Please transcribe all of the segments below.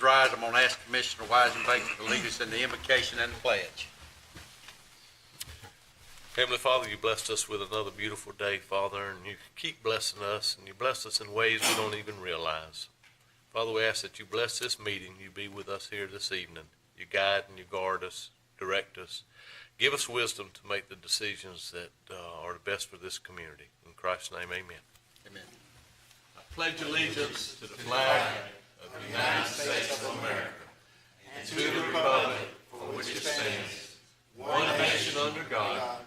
Rise, I'm going to ask Commissioner Weisenbaker to lead us in the invocation and the pledge. Heavenly Father, you blessed us with another beautiful day, Father, and you keep blessing us, and you bless us in ways we don't even realize. Father, we ask that you bless this meeting. You be with us here this evening. You guide and you guard us, direct us. Give us wisdom to make the decisions that are the best for this community. In Christ's name, amen. Amen. I pledge allegiance to the flag of the United States of America and to the republic for which it stands, one nation under God,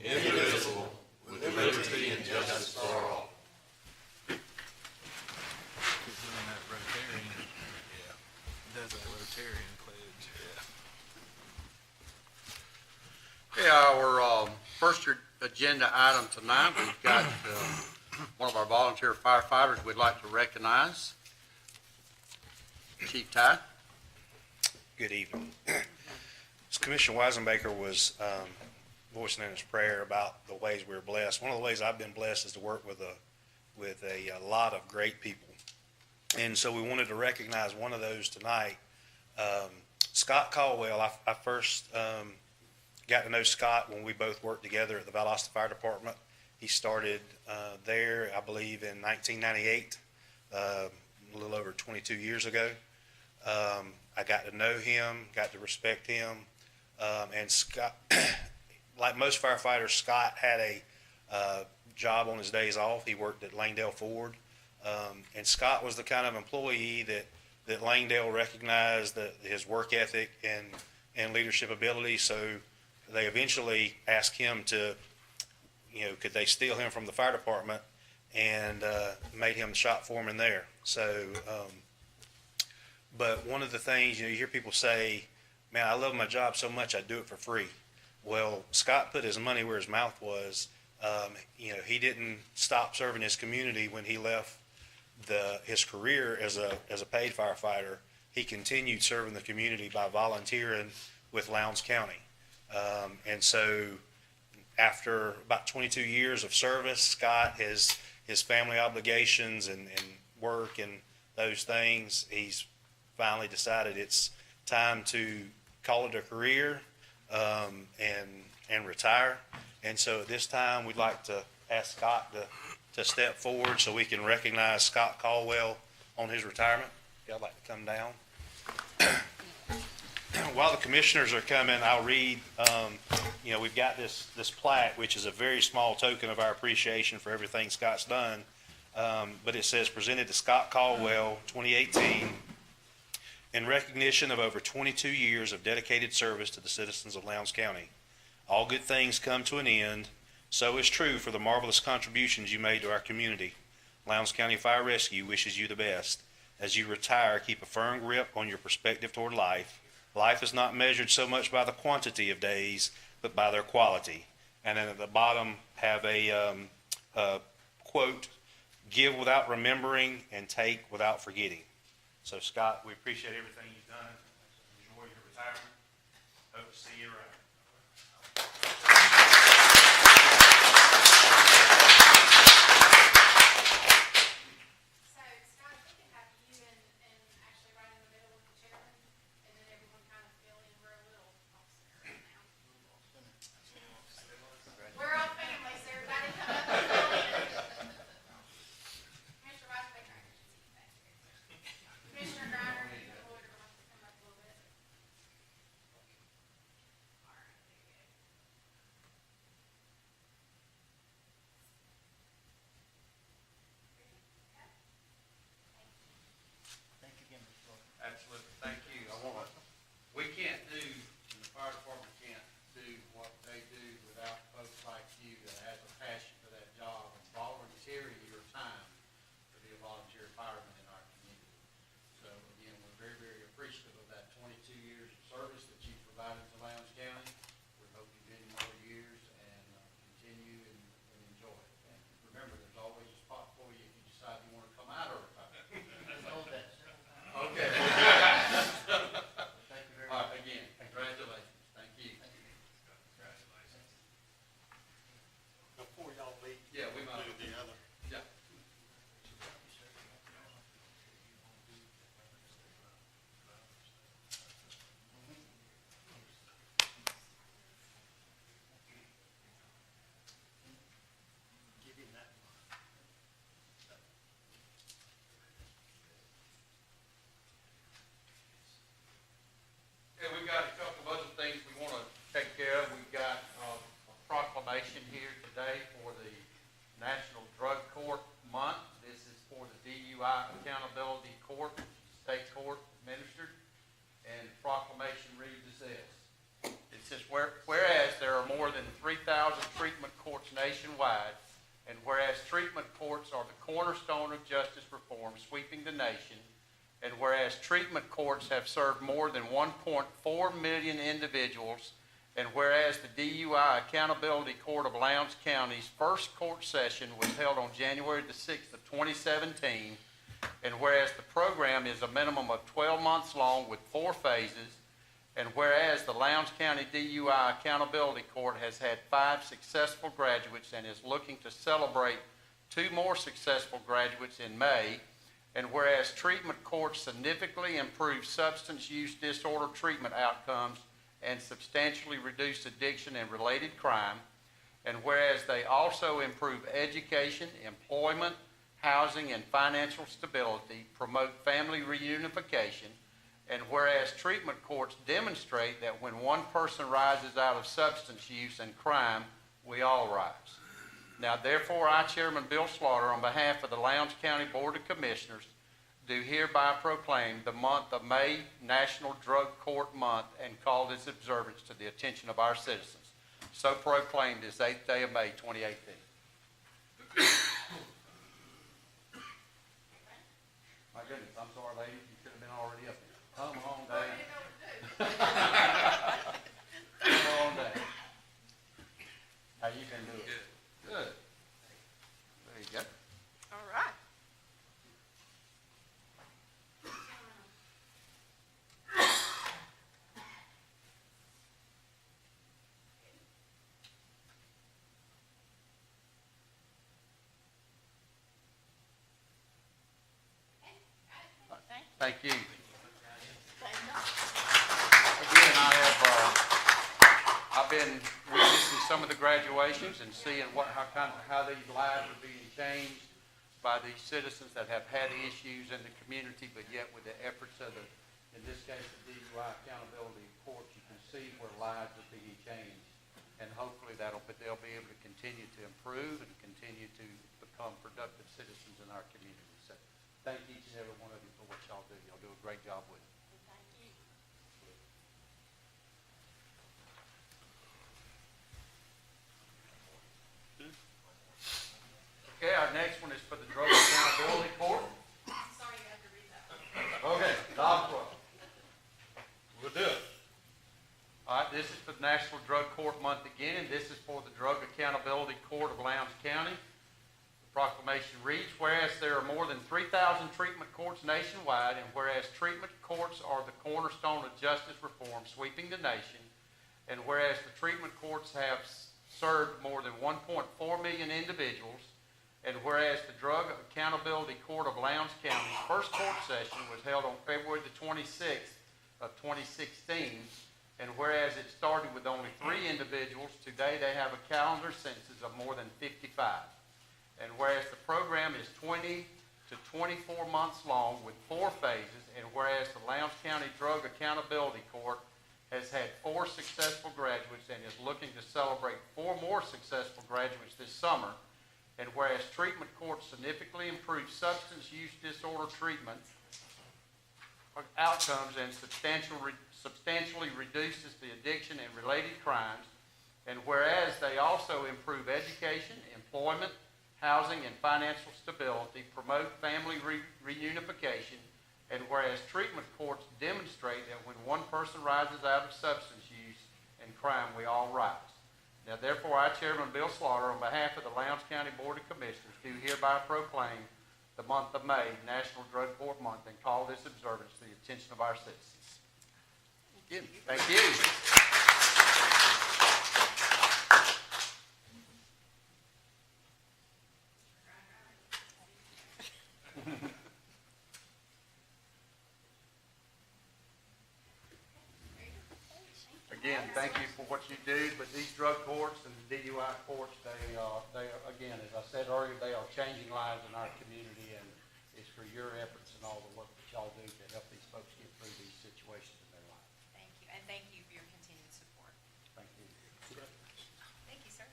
indivisible, with liberty and justice for all. Does that Rotarian pledge. Okay, our first agenda item tonight, we've got one of our volunteer firefighters we'd like to recognize, Chief Ty. Good evening. As Commissioner Weisenbaker was voicing in his prayer about the ways we're blessed, one of the ways I've been blessed is to work with a lot of great people. And so we wanted to recognize one of those tonight. Scott Caldwell, I first got to know Scott when we both worked together at the Valdosta Fire Department. He started there, I believe, in 1998, a little over 22 years ago. I got to know him, got to respect him, and Scott, like most firefighters, Scott had a job on his days off. He worked at Langdale Ford, and Scott was the kind of employee that Langdale recognized his work ethic and leadership ability. So they eventually asked him to, could they steal him from the fire department, and made him the shop foreman there. So, but one of the things, you hear people say, man, I love my job so much I do it for free. Well, Scott put his money where his mouth was. He didn't stop serving his community when he left his career as a paid firefighter. He continued serving the community by volunteering with Lowndes County. And so after about 22 years of service, Scott has his family obligations and work and those things. He's finally decided it's time to call it a career and retire. And so at this time, we'd like to ask Scott to step forward so we can recognize Scott Caldwell on his retirement. I'd like to come down. While the commissioners are coming, I'll read, we've got this plaque, which is a very small token of our appreciation for everything Scott's done. But it says, presented to Scott Caldwell, 2018, in recognition of over 22 years of dedicated service to the citizens of Lowndes County. All good things come to an end. So is true for the marvelous contributions you made to our community. Lowndes County Fire Rescue wishes you the best. As you retire, keep a firm grip on your perspective toward life. Life is not measured so much by the quantity of days, but by their quality. And then at the bottom have a quote, give without remembering and take without forgetting. So Scott, we appreciate everything you've done. Enjoy your retirement. Hope to see you around. whereas treatment courts are the cornerstone of justice reform sweeping the nation, and whereas treatment courts have served more than 1.4 million individuals, and whereas the DUI Accountability Court of Lowndes County's first court session was held on January the 6th of 2017, and whereas the program is a minimum of 12 months long with 4 phases, and whereas the Lowndes County DUI Accountability Court has had 5 successful graduates and is looking to celebrate 2 more successful graduates in May, and whereas treatment courts significantly improve substance use disorder treatment outcomes and substantially reduce addiction and related crime, and whereas they also improve education, employment, housing, and financial stability, promote family reunification, and whereas treatment courts demonstrate that when one person rises out of substance use and crime, we all rise. Now, therefore, I, Chairman Bill Slaughter, on behalf of the Lowndes County Board of Commissioners, do hereby proclaim the month of May National Drug Court Month and call this observance to the attention of our citizens. So proclaimed this 8th day of May, 2018. My goodness, I'm sorry, ladies, you should have been already up here. Come on down. Come on down. How you been doing? Good. There you go. All right. Thank you. Thank you. Again, I've been witnessing some of the graduations and seeing how these lives are being changed by these citizens that have had issues in the community, but yet with the efforts of in this case, the DUI Accountability Court, you can see where lives are being changed. And hopefully they'll be able to continue to improve and continue to become productive citizens in our community. So thank each and every one of you for what y'all do. Y'all do a great job with it. Thank you. Okay, our next one is for the Drug Accountability Court. Sorry, you have to read that. Okay, Dr. We'll do it. All right, this is for the National Drug Court Month again, and this is for the Drug Accountability Court of Lowndes County. The proclamation reads, whereas there are more than 3,000 treatment courts nationwide, and whereas treatment courts are the cornerstone of justice reform sweeping the nation, and whereas the treatment courts have served more than 1.4 million individuals, and whereas the Drug Accountability Court of Lowndes County's first court session was held on February the 26th of 2016, and whereas it started with only 3 individuals, today they have a calendar census of more than 55. And whereas the program is 20 to 24 months long with 4 phases, and whereas the Lowndes County Drug Accountability Court has had 4 successful graduates and is looking to celebrate 4 more successful graduates this summer, and whereas treatment courts significantly improve substance use disorder treatment outcomes and substantially reduces the addiction and related crimes, and whereas they also improve education, employment, housing, and financial stability, promote family reunification, and whereas treatment courts demonstrate that when one person rises out of substance use and crime, we all rise. Now, therefore, I, Chairman Bill Slaughter, on behalf of the Lowndes County Board of Commissioners, do hereby proclaim the month of May National Drug Court Month and call this observance to the attention of our citizens. Thank you. Again, thank you for what you do, but these drug courts and the DUI courts, they are, again, as I said earlier, they are changing lives in our community, and it's for your efforts and all the work that y'all do to help these folks get through these situations in their life. Thank you, and thank you for your continued support. Thank you. Thank you, sir.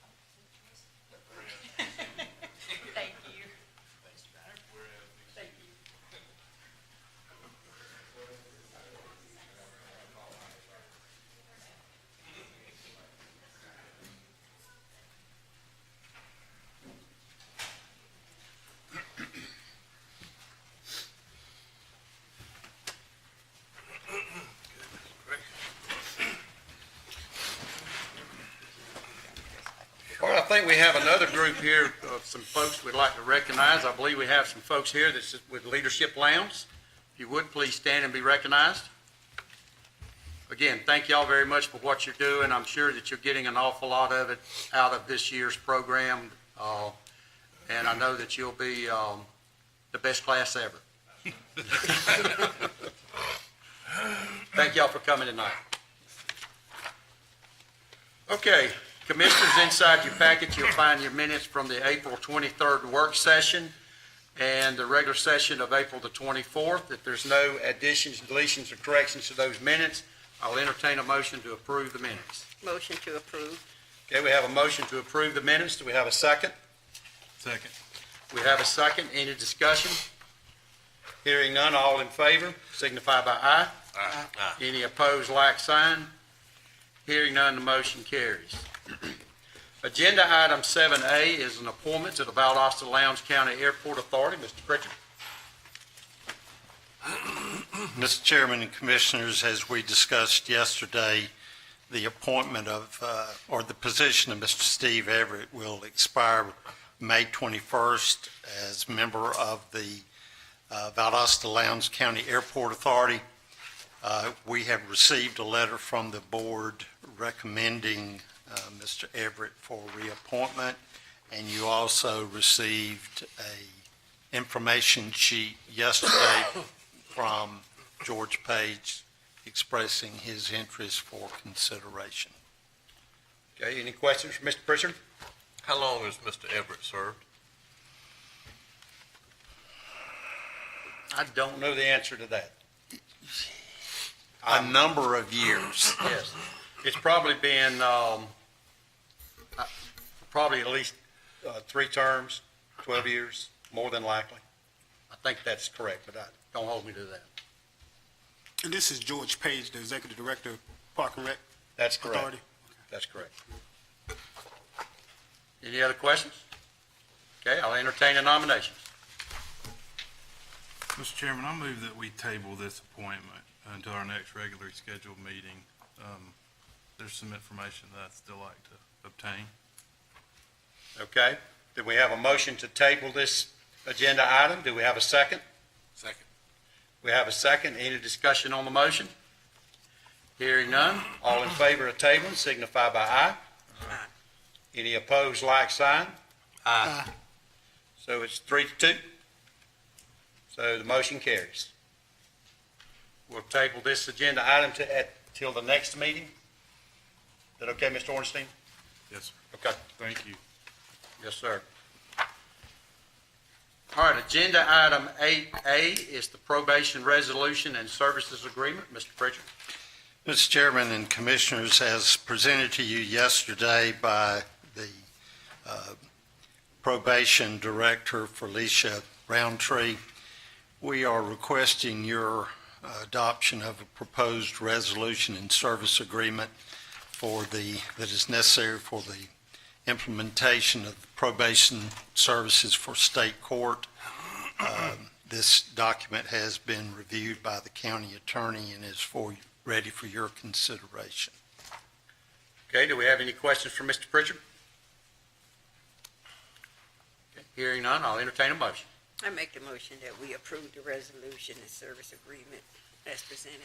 Thank you. Thank you. think we have another group here of some folks we'd like to recognize. I believe we have some folks here that's with Leadership Lounge. If you would, please stand and be recognized. Again, thank y'all very much for what you're doing. I'm sure that you're getting an awful lot of it out of this year's program. And I know that you'll be the best class ever. Thank y'all for coming tonight. Okay, Commissioners, inside your packet, you'll find your minutes from the April 23rd work session and the regular session of April the 24th. If there's no additions, deletions, or corrections to those minutes, I'll entertain a motion to approve the minutes. Motion to approve. Okay, we have a motion to approve the minutes. Do we have a second? Second. We have a second. Any discussion? Hearing none, all in favor, signify by aye. Aye. Any opposed, like sign. Hearing none, the motion carries. Agenda item 7A is an appointment to the Valdosta Lowndes County Airport Authority. Mr. Pritchard. Mr. Chairman and Commissioners, as we discussed yesterday, the appointment of, or the position of Mr. Steve Everett will expire May 21st as member of the Valdosta Lowndes County Airport Authority. We have received a letter from the board recommending Mr. Everett for reappointment, and you also received a information sheet yesterday from George Page expressing his interest for consideration. Okay, any questions for Mr. Pritchard? How long has Mr. Everett served? I don't know the answer to that. A number of years. Yes, it's probably been, probably at least 3 terms, 12 years, more than likely. I think that's correct, but don't hold me to that. And this is George Page, the Executive Director of Park and Rec That's correct. Authority. That's correct. Any other questions? Okay, I'll entertain a nomination. Mr. Chairman, I move that we table this appointment until our next regularly scheduled meeting. There's some information that I'd still like to obtain. Okay, do we have a motion to table this agenda item? Do we have a second? Second. We have a second. Any discussion on the motion? Hearing none. All in favor of tabling signify by aye. Aye. Any opposed, like sign. Aye. So it's 3-2. So the motion carries. We'll table this agenda item till the next meeting. Is that okay, Mr. Ornstein? Yes, sir. Okay. Thank you. Yes, sir. All right, agenda item 8A is the probation resolution and services agreement. Mr. Pritchard. Mr. Chairman and Commissioners, as presented to you yesterday by the Probation Director, Felicia Roundtree, we are requesting your adoption of a proposed resolution and service agreement that is necessary for the implementation of probation services for state court. This document has been reviewed by the county attorney and is ready for your consideration. Okay, do we have any questions for Mr. Pritchard? Okay, hearing none, I'll entertain a motion. I make the motion that we approve the resolution and service agreement as presented.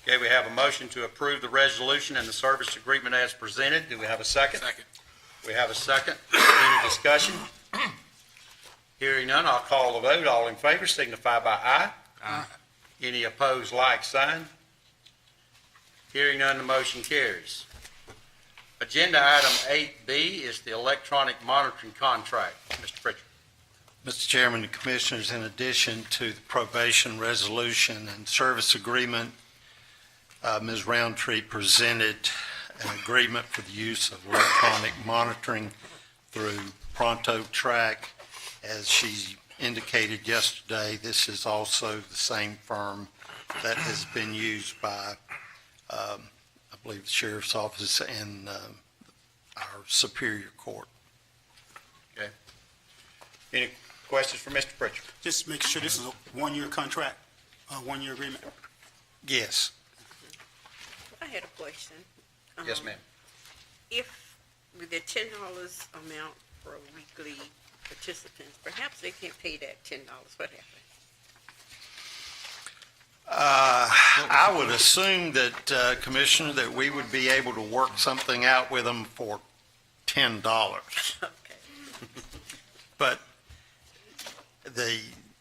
Okay, we have a motion to approve the resolution and the service agreement as presented. Do we have a second? Second. We have a second. Any discussion? Hearing none, I'll call the vote. All in favor signify by aye. Aye. Any opposed, like sign. Hearing none, the motion carries. Agenda item 8B is the electronic monitoring contract. Mr. Pritchard. Mr. Chairman and Commissioners, in addition to the probation resolution and service agreement, Ms. Roundtree presented an agreement for the use of electronic monitoring through Pronto Track. As she indicated yesterday, this is also the same firm that has been used by, I believe, the Sheriff's Office and our Superior Court. Okay. Any questions for Mr. Pritchard? Just make sure this is a one-year contract, a one-year agreement. Yes. I had a question. Yes, ma'am. If with the $10 amount for weekly participants, perhaps they can't pay that $10. What happened? I would assume that, Commissioner, that we would be able to work something out with them for $10. Okay. But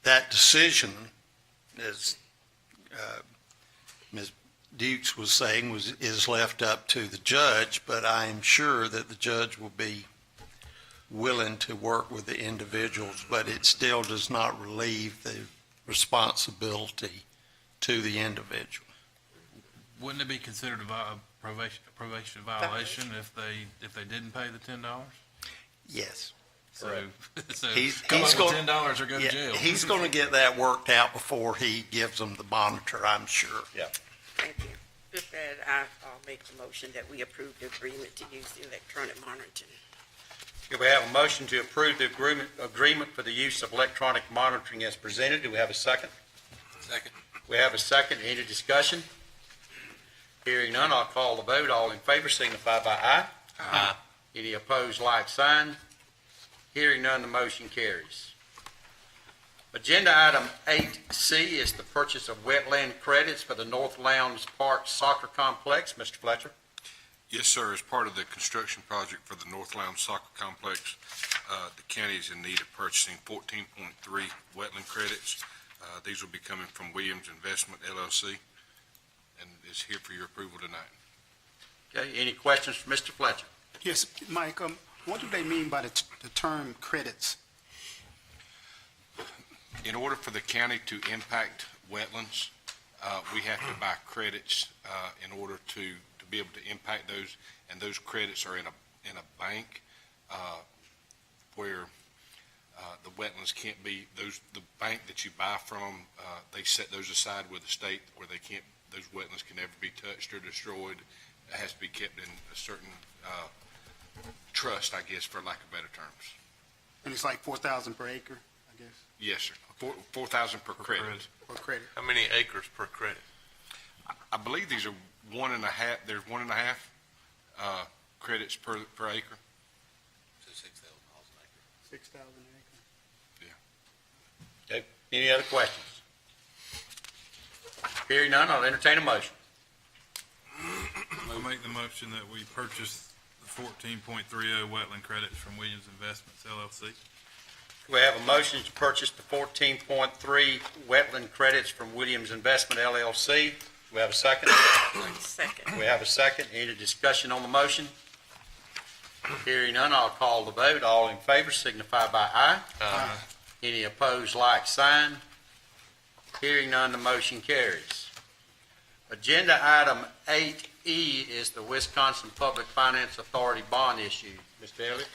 that decision, as Ms. Dukes was saying, is left up to the judge, but I am sure that the judge will be willing to work with the individuals, but it still does not relieve the responsibility to the individual. Wouldn't it be considered a probation violation if they didn't pay the $10? Yes. So He's come up going- with $10 or go to Yeah, jail. he's going to get that worked out before he gives them the monitor, I'm sure. Thank you. With that, I'll make the motion that we approve the agreement to use the electronic monitoring. Do we have a motion to approve the agreement for the use of electronic monitoring as presented? Do we have a second? Second. We have a second. Any discussion? Hearing none, I'll call the vote. All in favor signify by aye. Aye. Any opposed, like sign. Hearing none, the motion carries. Agenda item 8C is the purchase of wetland credits for the North Lowndes Park Soccer Complex. Mr. Fletcher? Yes, sir. As part of the construction project for the North Lowndes Soccer Complex, the county is in need of purchasing 14.3 wetland credits. These will be coming from Williams Investment LLC, and is here for your approval tonight. Okay, any questions for Mr. Fletcher? Yes, Mike, what do they mean by the term credits? In order for the county to impact wetlands, we have to buy credits in order to be able to impact those, and those credits are in a bank where the wetlands can't be, the bank that you buy from, they set those aside with the state where they can't, those wetlands can never be touched or destroyed. It has to be kept in a certain trust, I guess, for lack of better terms. And it's like 4,000 per acre, I guess, Yes, sir. 4,000 per credit. per credit. How many acres per credit? I believe these are 1.5, there's 1.5 credits per acre. So $6,000 an acre. 6,000 an acre. Okay, any other questions? Hearing none, I'll entertain a motion. I'll make the motion that we purchase the 14.30 wetland credits from Williams Investments LLC. We have a motion to purchase the 14.3 wetland credits from Williams Investment LLC. We have a second? Second. We have a second. Any discussion on the motion? Hearing none, I'll call the vote. All in favor signify by aye. Aye. Any opposed, like sign. Hearing none, the motion carries. Agenda item 8E is the Wisconsin Public Finance Authority bond issue. Mr. Elliott?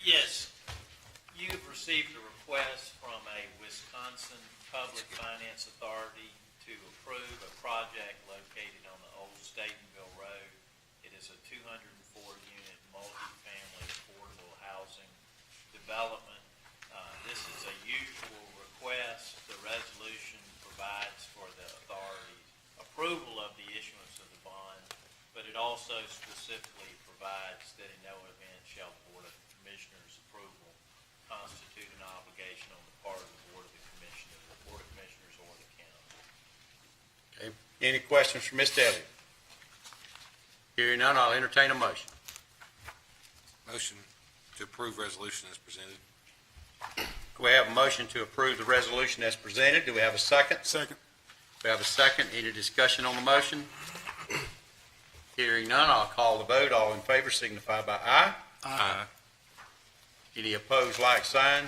Yes, you have received a request from a Wisconsin Public Finance Authority to approve a project located on the old Statenville Road. It is a 204-unit multifamily affordable housing development. This is a usual request. The resolution provides for the authority's approval of the issuance of the bond, but it also specifically provides that in no event shall the Board of Commissioners' approval constitute an obligation on the part of the Board of Commissioners or the county. Okay. Any questions for Mr. Elliott? Hearing none, I'll entertain a motion. Motion to approve resolution as presented. We have a motion to approve the resolution as presented. Do we have a second? Second. We have a second. Any discussion on the motion? Hearing none, I'll call the vote. All in favor signify by aye. Aye. Any opposed, like sign.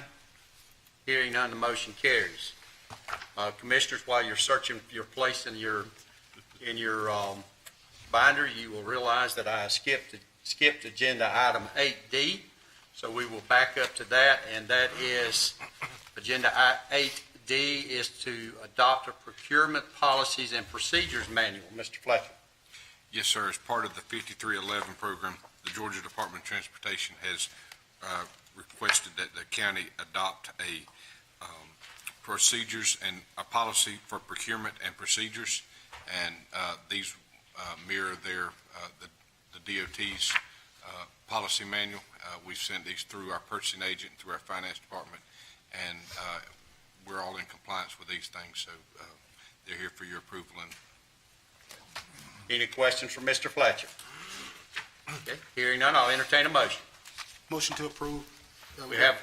Hearing none, the motion carries. Commissioners, while you're searching your place in your binder, you will realize that I skipped agenda item 8D. So we will back up to that, and that is agenda 8D is to adopt a procurement policies and procedures manual. Mr. Fletcher. Yes, sir. As part of the 5311 program, the Georgia Department of Transportation has requested that the county adopt a procedures and a policy for procurement and procedures, and these mirror the the DOT's policy manual. We've sent these through our purchasing agent, through our finance department, and we're all in compliance with these things, so they're here for your approval. And Any questions for Mr. Fletcher? Okay, hearing none, I'll entertain a motion. Motion to approve. We have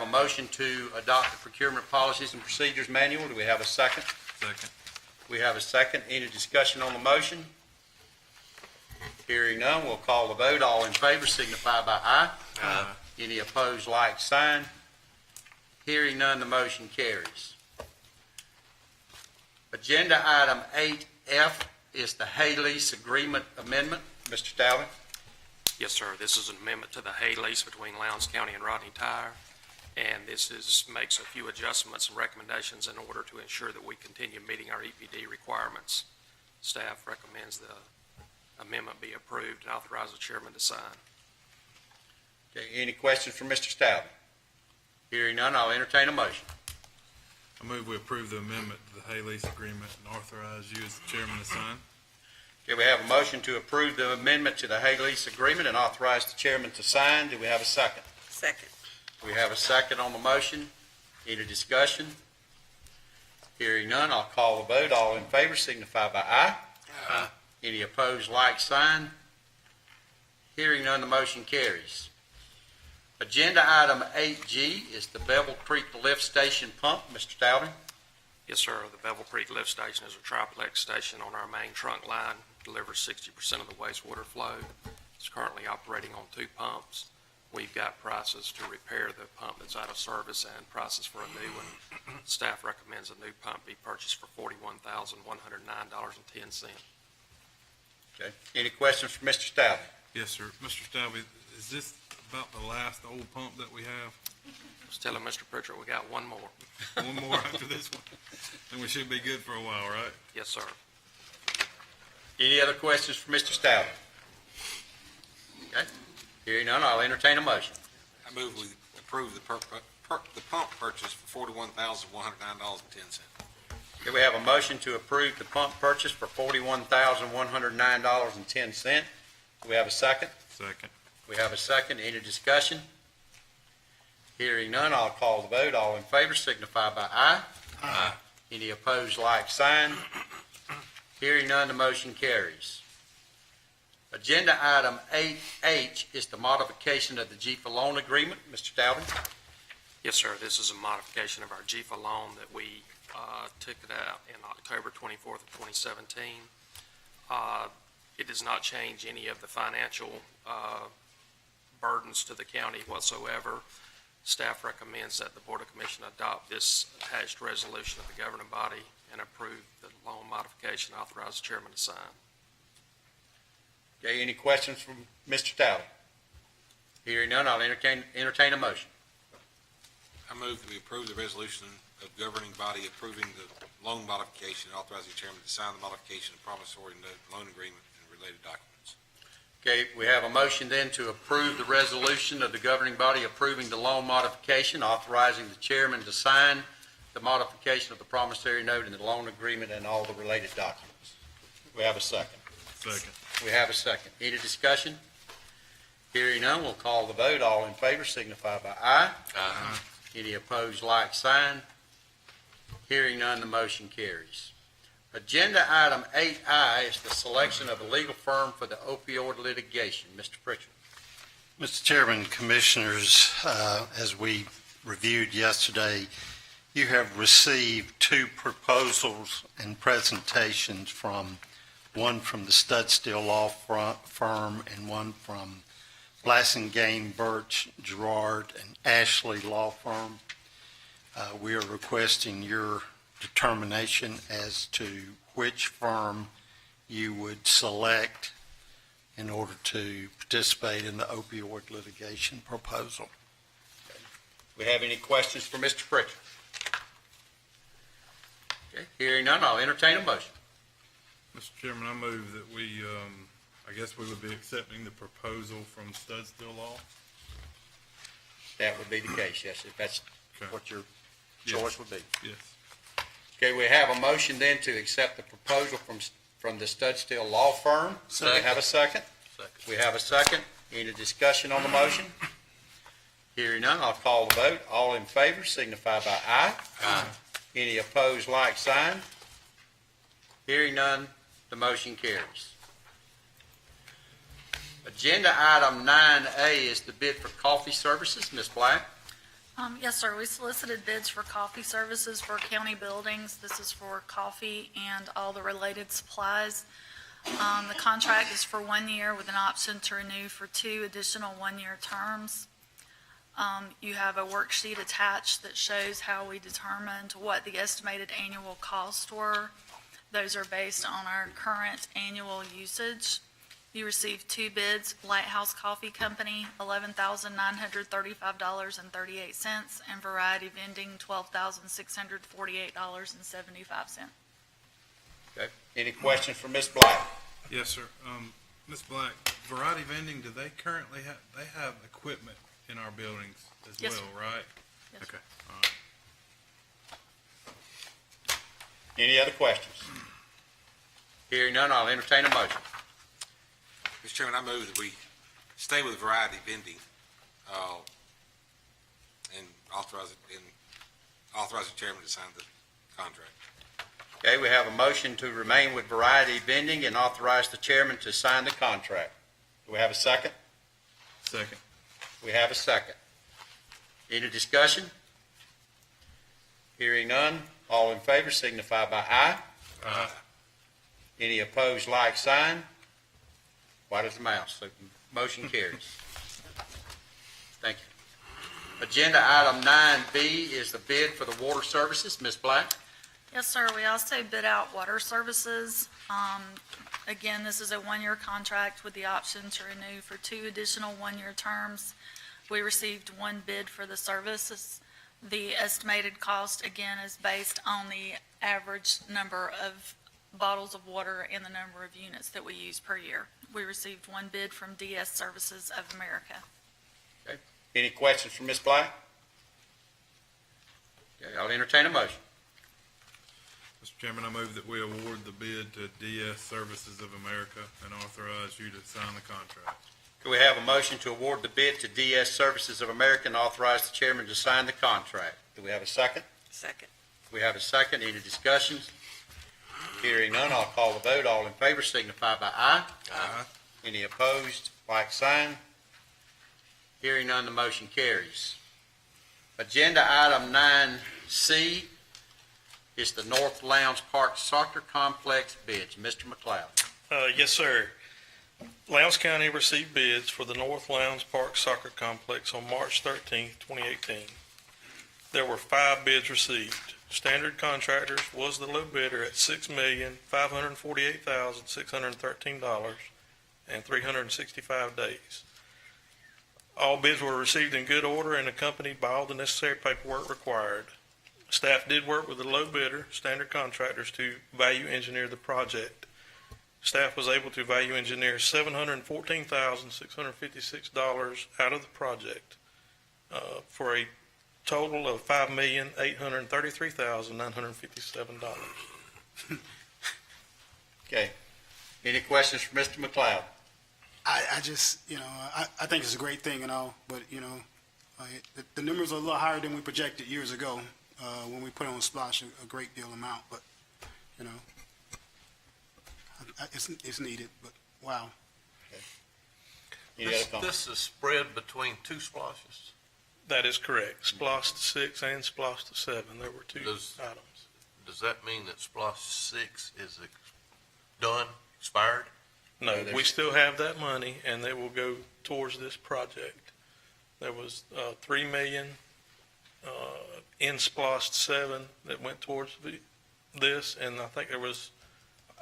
a motion to adopt the procurement policies and procedures manual. Do we have a second? Second. We have a second. Any discussion on the motion? Hearing none, we'll call the vote. All in favor signify by aye. Aye. Any opposed, like sign. Hearing none, the motion carries. Agenda item 8F is the Hay lease agreement amendment. Mr. Stalvey? Yes, sir. This is an amendment to the Hay lease between Lowndes County and Rodney Tire, and makes a few adjustments and recommendations in order to ensure that we continue meeting our EPD requirements. Staff recommends the amendment be approved and authorize the chairman to sign. Okay, any questions for Mr. Stalvey? Hearing none, I'll entertain a motion. I move we approve the amendment to the Hay lease agreement and authorize you as the chairman to sign. Okay, we have a motion to approve the amendment to the Hay lease agreement and authorize the chairman to sign. Do we have a second? Second. We have a second on the motion. Any discussion? Hearing none, I'll call the vote. All in favor signify by aye. Aye. Any opposed, like sign. Hearing none, the motion carries. Agenda item 8G is the Bevel Creek Lift Station Pump. Mr. Stalvey? Yes, sir. The Bevel Creek Lift Station is a triplex station on our main trunk line, delivers 60% of the wastewater flow. It's currently operating on 2 pumps. We've got prices to repair the pump that's out of service and prices for a new one. Staff recommends a new pump be purchased for $41,109.10. Okay. Any questions for Mr. Stalvey? Yes, sir. Mr. Stalvey, is this about the last old pump that we have? I was telling Mr. Pritchard we got one more. One more after this one? And we should be good for a while, right? Yes, sir. Any other questions for Mr. Stalvey? Okay. Hearing none, I'll entertain a motion. I move we approve the pump purchase for $41,109.10. Okay, we have a motion to approve the pump purchase for $41,109.10. Do we have a second? Second. We have a second. Any discussion? Hearing none, I'll call the vote. All in favor signify by aye. Aye. Any opposed, like sign. Hearing none, the motion carries. Agenda item 8H is the modification of the GFA loan agreement. Mr. Stalvey? Yes, sir. This is a modification of our GFA loan that we took it out in October 24th of 2017. It does not change any of the financial burdens to the county whatsoever. Staff recommends that the Board of Commission adopt this attached resolution of the governing body and approve the loan modification, authorize the chairman to sign. Okay, any questions from Mr. Stalvey? Hearing none, I'll entertain a motion. I move that we approve the resolution of governing body approving the loan modification and authorizing the chairman to sign the modification of promissory note, loan agreement, and related documents. Okay, we have a motion then to approve the resolution of the governing body approving the loan modification, authorizing the chairman to sign the modification of the promissory note and the loan agreement and all the related documents. We have a second. Second. We have a second. Any discussion? Hearing none, we'll call the vote. All in favor signify by aye. Aye. Any opposed, like sign. Hearing none, the motion carries. Agenda item 8I is the selection of a legal firm for the opioid litigation. Mr. Pritchard. Mr. Chairman, Commissioners, as we reviewed yesterday, you have received 2 proposals and presentations one from the Studstill Law Firm and one from Blassingame, Birch, Gerard, and Ashley Law Firm. We are requesting your determination as to which firm you would select in order to participate in the opioid litigation proposal. We have any questions for Mr. Pritchard? Okay, hearing none, I'll entertain a motion. Mr. Chairman, I move that we, I guess we would be accepting the proposal from Studstill Law. That would be the case, yes, if that's Okay. what your Yes. choice would be. Yes. Okay, we have a motion then to accept the proposal from the Studstill Law Firm. Do we have a second? Second. We have a second. Any discussion on the motion? Hearing none, I'll call the vote. All in favor signify by aye. Aye. Any opposed, like sign. Hearing none, the motion carries. Agenda item 9A is the bid for coffee services. Ms. Black? Yes, sir. We solicited bids for coffee services for county buildings. This is for coffee and all the related supplies. The contract is for 1 year with an option to renew for 2 additional 1-year terms. You have a worksheet attached that shows how we determined what the estimated annual costs were. Those are based on our current annual usage. You received 2 bids, Lighthouse Coffee Company, $11,935.38, and Variety Vending, $12,648.75. Okay. Any questions for Ms. Black? Yes, sir. Ms. Black, Variety Vending, do they currently they have equipment in our buildings as Yes, well, sir. right? Yes, Okay, all right. Any other questions? Hearing none, I'll entertain a motion. Mr. Chairman, I move that we stay with Variety Vending, and authorize the chairman to sign the contract. Okay, we have a motion to remain with Variety Vending and authorize the chairman to sign the contract. Do we have a second? Second. We have a second. Any discussion? Hearing none, all in favor signify by aye. Aye. Any opposed, like sign. White as a mouse, so motion carries. Thank you. Agenda item 9B is the bid for the water services. Ms. Black? Yes, sir. We also bid out water services. Again, this is a 1-year contract with the option to renew for 2 additional 1-year terms. We received 1 bid for the services. The estimated cost, again, is based on the average number of bottles of water and the number of units that we use per year. We received 1 bid from DS Services of America. Okay. Any questions for Ms. Black? Okay, I'll entertain a motion. Mr. Chairman, I move that we award the bid to DS Services of America and authorize you to sign the contract. Can we have a motion to award the bid to DS Services of America and authorize the chairman to sign the contract? Do we have a second? Second. We have a second. Any discussions? Hearing none, I'll call the vote. All in favor signify by aye. Aye. Any opposed, like sign. Hearing none, the motion carries. Agenda item 9C is the North Lowndes Park Soccer Complex bids. Mr. McLeod. Yes, sir. Lowndes County received bids for the North Lowndes Park Soccer Complex on March 13th, 2018. There were 5 bids received. Standard Contractors was the low bidder at $6,548,613 and 365 days. All bids were received in good order and accompanied by all the necessary paperwork required. Staff did work with the low bidder, Standard Contractors, to value engineer the project. Staff was able to value engineer $714,656 out of the project for a total of $5,833,957. Okay. Any questions for Mr. McLeod? I just, I think it's a great thing and all, but, the numbers are a little higher than we projected years ago when we put on Splash a great deal amount, but, it's needed, but wow. Any other comments? This is spread between 2 splashes. That is correct. Splosh to 6 and Splosh to 7. There were 2 Does- items. Does that mean that Splosh 6 is done, expired? No, there's- we still have that money, and they will go towards this project. There was $3 million in Splosh 7 that went towards this, and I think there was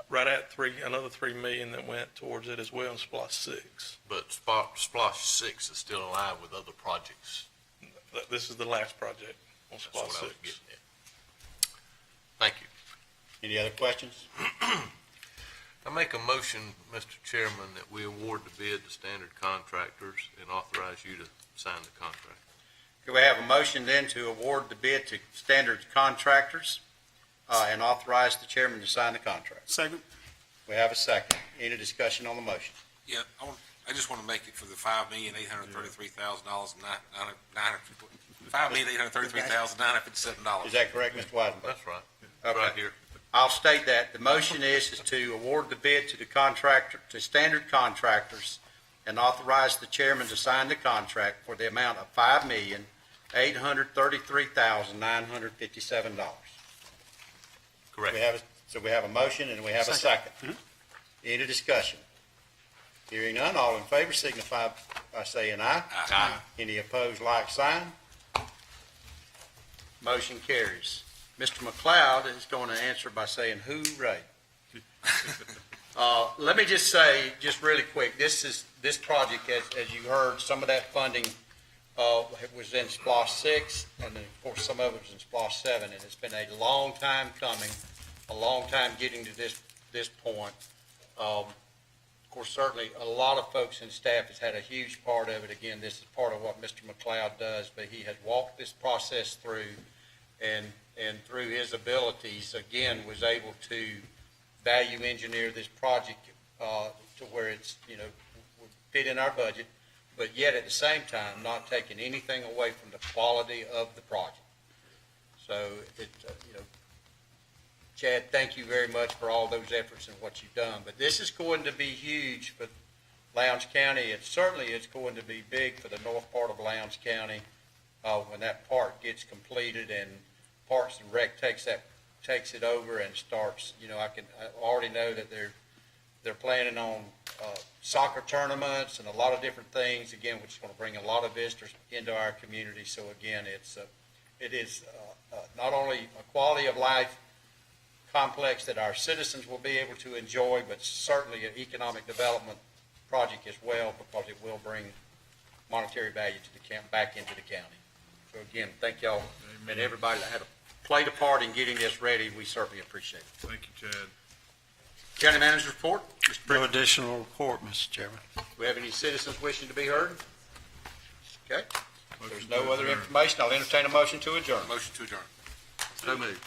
right at another $3 million that went towards it as well in Splosh 6. But Splosh 6 is still alive with other projects. This is the last project on That's Splosh what I was 6. getting at. Thank you. Any other questions? I make a motion, Mr. Chairman, that we award the bid to Standard Contractors and authorize you to sign the contract. Can we have a motion then to award the bid to Standard Contractors and authorize the chairman to sign the contract? Second? We have a second. Any discussion on the motion? Yeah, I want I just want to make it for the $5,833,000 and $5,833,957. Is that correct, Mr. Weisenberg? That's right. Okay. Right here. I'll state that. The motion is to award the bid to the contractor, to standard contractors, and authorize the chairman to sign the contract for the amount of $5,833,957. Correct. So we have a motion and we have a second. Any discussion? Hearing none, all in favor signify by saying aye. Aye. Any opposed, like sign. Motion carries. Mr. McLeod is going to answer by saying hooray. Let me just say, just really quick, this project, as you heard, some of that funding was in SPLOST 6, and then, of course, some of it was in SPLOST 7, and it's been a long time coming, a long time getting to this point. Of course, certainly, a lot of folks in staff has had a huge part of it. Again, this is part of what Mr. McLeod does, but he has walked this process through, and through his abilities, again, was able to value engineer this project to where it's, would fit in our budget, but yet at the same time, not taking anything away from the quality of the project. So, Chad, thank you very much for all those efforts and what you've done. But this is going to be huge for Lowndes County. It's going to be big for the north part of Lowndes County when that park gets completed and Parks and Rec takes it over and starts. I already know that they're planning on soccer tournaments and a lot of different things. Again, which is going to bring a lot of visitors into our community. So again, it is not only a quality of life complex that our citizens will be able to enjoy, but certainly an economic development project as well, because it will bring monetary value to the back into the county. So again, thank y'all and everybody that had played a part in getting this ready. We certainly appreciate it. Thank you, Chad. County Manager's report. Mr. No Pritchett. additional report, Mr. Chairman. Do we have any citizens wishing to be heard? Okay. If there's Motion no to other adjourn. information, I'll entertain a motion to adjourn. Motion to adjourn. So moved.